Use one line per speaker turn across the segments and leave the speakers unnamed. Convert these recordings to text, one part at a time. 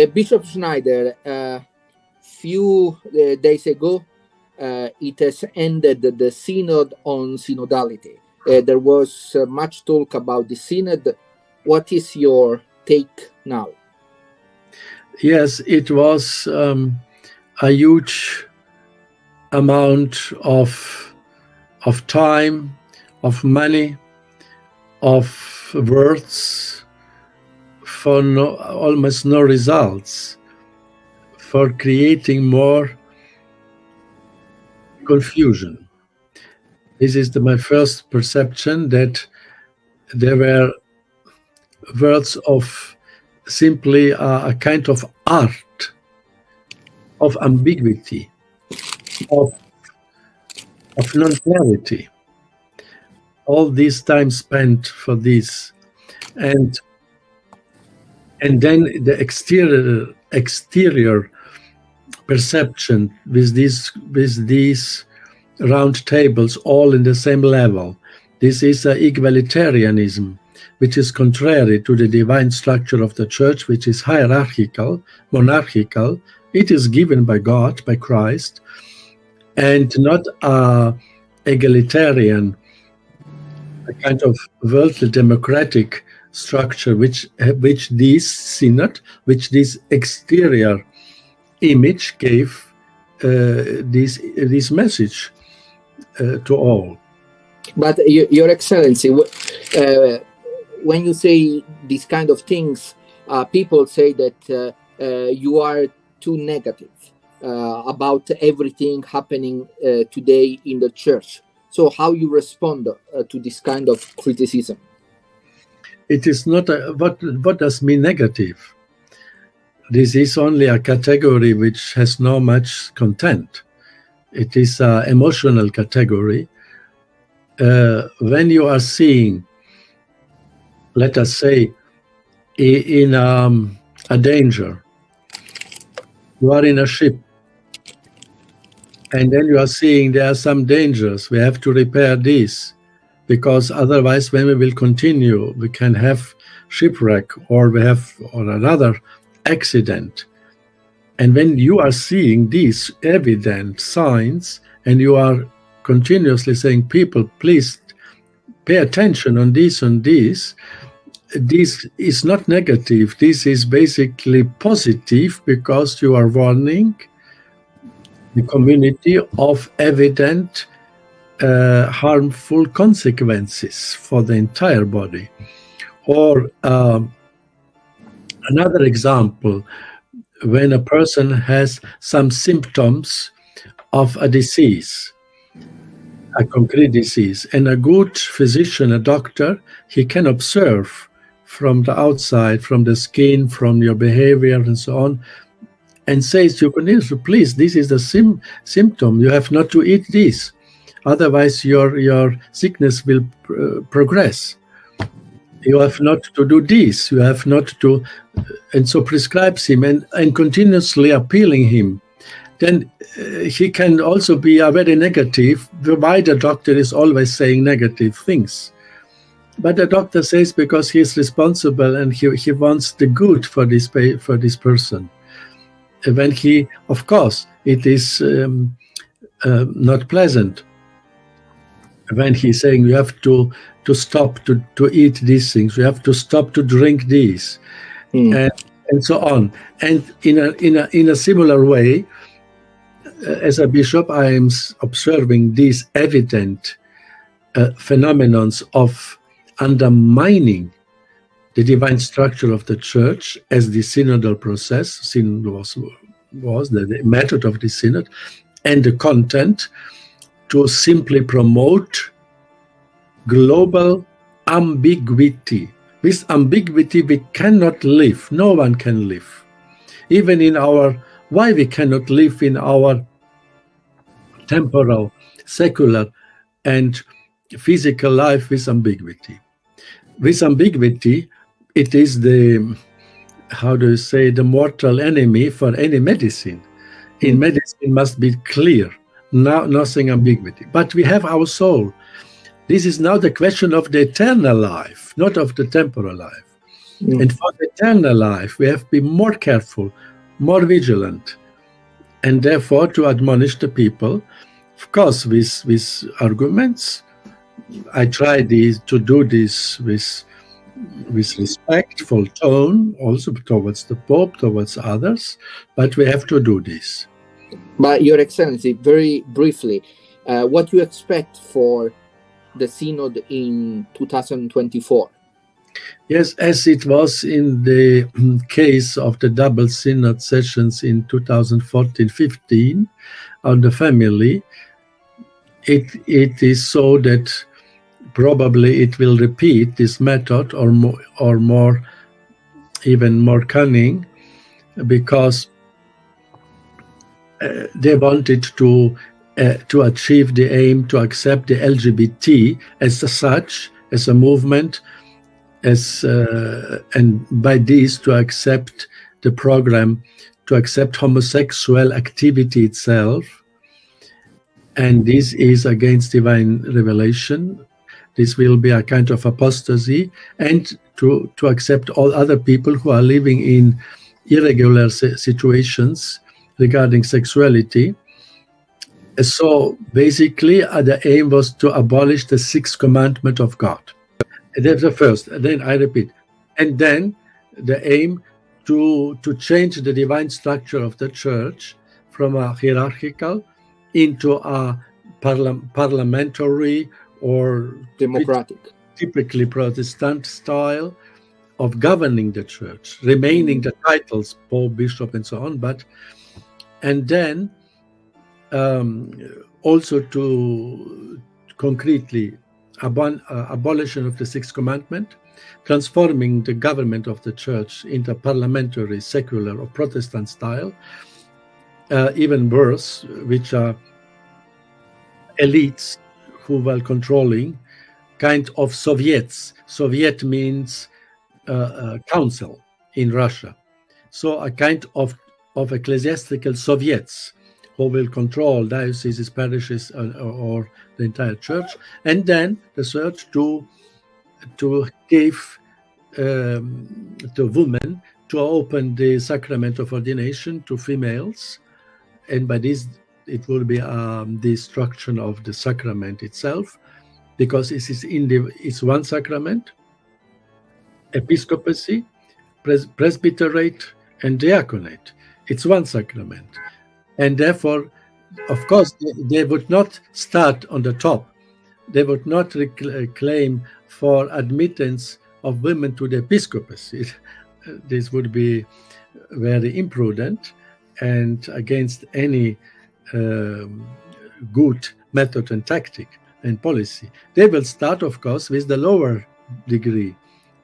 Bishop Schneider, few days ago, it has ended the Synod on Synodality. There was much talk about the Synod. What is your take now?
Yes, it was a huge amount of time, of money, of words for almost no results, for creating more confusion. This is my first perception, that there were words of simply a kind of art, of ambiguity, of non-clarity. All this time spent for this, and then the exterior perception with these round tables all in the same level. This is a egalitarianism, which is contrary to the divine structure of the church, which is hierarchical, monarchical. It is given by God, by Christ, and not a egalitarian, a kind of worldly democratic structure, which this synod, which this exterior image gave this message to all.
But Your Excellency, when you say these kind of things, people say that you are too negative about everything happening today in the church. So how you respond to this kind of criticism?
It is not what does mean negative? This is only a category which has no much content. It is an emotional category. When you are seeing, let us say, in a danger, you are in a ship, and then you are seeing there are some dangers. We have to repair this, because otherwise, when we will continue, we can have shipwreck, or another accident. And when you are seeing these evident signs, and you are continuously saying, people, please pay attention on this, this is not negative. This is basically positive, because you are warning the community of evident harmful consequences for the entire body. Or another example, when a person has some symptoms of a disease, a concrete disease, and a good physician, a doctor, he can observe from the outside, from the skin, from your behavior and so on, and says to you, please, this is the symptom, you have not to eat this, otherwise your sickness will progress. You have not to do this, you have not to, and so prescribes him and continuously appealing him. Then he can also be a very negative, why the doctor is always saying negative things. But the doctor says because he is responsible and he wants the good for this person. When he, of course, it is not pleasant when he's saying you have to stop to eat these things, you have to stop to drink these, and so on. And in a similar way, as a bishop, I am observing these evident phenomenons of undermining the divine structure of the church as the synodal process. Synod was the method of the synod, and the content to simply promote global ambiguity. With ambiguity, we cannot live. No one can live. Even in why we cannot live in our temporal, secular, and physical life with ambiguity. With ambiguity, it is the mortal enemy for any medicine. In medicine must be clear, nothing ambiguity. But we have our soul. This is now the question of the eternal life, not of the temporal life. And for the eternal life, we have to be more careful, more vigilant, and therefore to admonish the people, of course, with arguments. I try to do this with respectful tone, also towards the Pope, towards others, but we have to do this.
But Your Excellency, very briefly, what you expect for the Synod in 2024?
Yes, as it was in the case of the double Synod sessions in 2014-15 on the family, it is so that probably it will repeat this method or more, even more cunning, because they wanted to achieve the aim to accept the LGBT as such, as a movement, and by this to accept the program, to accept homosexual activity itself. And this is against divine revelation. This will be a kind of apostasy, and to accept all other people who are living in irregular situations regarding sexuality. So basically, the aim was to abolish the sixth commandment of God. That's the first. And then I repeat. And then the aim to change the divine structure of the church from a hierarchical into a parliamentary or
democratic,
typically Protestant style of governing the church, remaining the titles, Pope, Bishop, and so on, and then also to concretely abolition of the sixth commandment, transforming the government of the church into parliamentary, secular, or Protestant style, even worse, which are elites who were controlling, kind of Soviets. Soviet means council in Russia. So a kind of ecclesiastical Soviets who will control dioceses, parishes, or the entire church. And then the search to give to women to open the sacrament of ordination to females. And by this, it will be destruction of the sacrament itself, because it's one sacrament, episcopacy, presbyterate, and diaconate. It's one sacrament. And therefore, of course, they would not start on the top. They would not claim for admittance of women to the episcopacy. This would be very imprudent and against any good method and tactic and policy. They will start, of course, with the lower degree,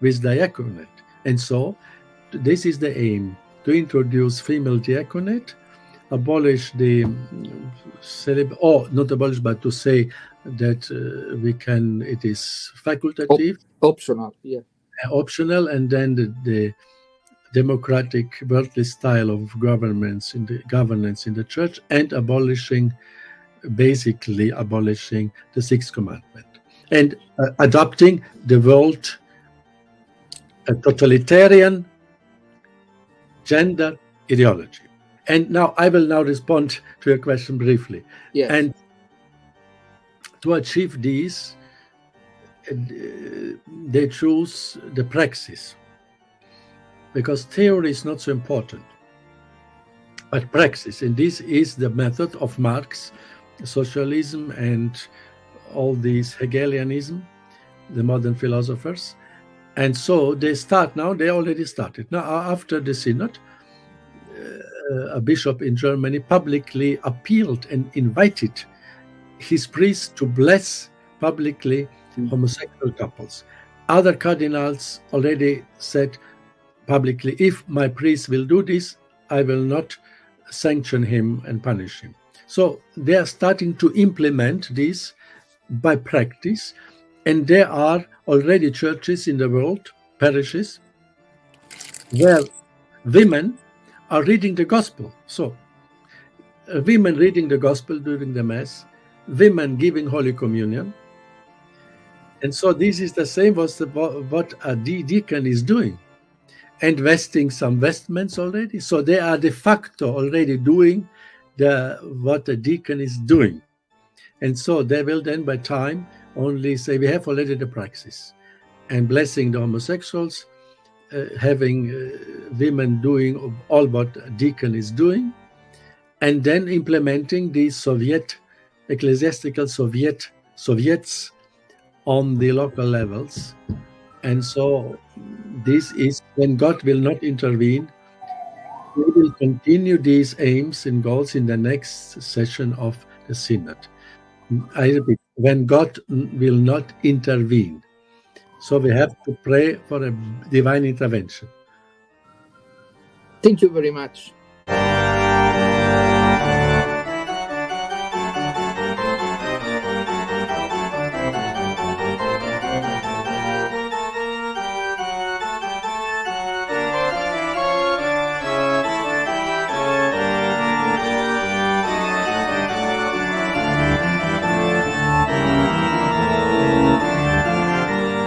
with diaconate. And so this is the aim, to introduce female diaconate, abolish the not abolish, but to say that it is facultative,
optional, yeah,
optional, and then the democratic worldly style of governance in the church, and basically abolishing the sixth commandment, and adopting the world totalitarian gender ideology. And now I will respond to your question briefly.
Yes.
And to achieve this, they choose the praxis, because theory is not so important, but praxis. And this is the method of Marx, socialism, and all this Hegelianism, the modern philosophers. And so they already started. Now, after the Synod, a bishop in Germany publicly appealed and invited his priests to bless publicly homosexual couples. Other cardinals already said publicly, if my priest will do this, I will not sanction him and punish him. So they are starting to implement this by practice, and there are already churches in the world, parishes, where women are reading the gospel. So women reading the gospel during the Mass, women giving Holy Communion. And so this is the same what a deacon is doing. investing some vestments already. So they are de facto already doing what the deacon is doing. And so they will then by time only say, we have already the praxis. And blessing the homosexuals, having women doing all what a deacon is doing, and then implementing these ecclesiastical Soviets on the local levels. And so this is when God will not intervene. We will continue these aims and goals in the next session of the Synod. I repeat, when God will not intervene. So we have to pray for a divine intervention.
Thank you very much.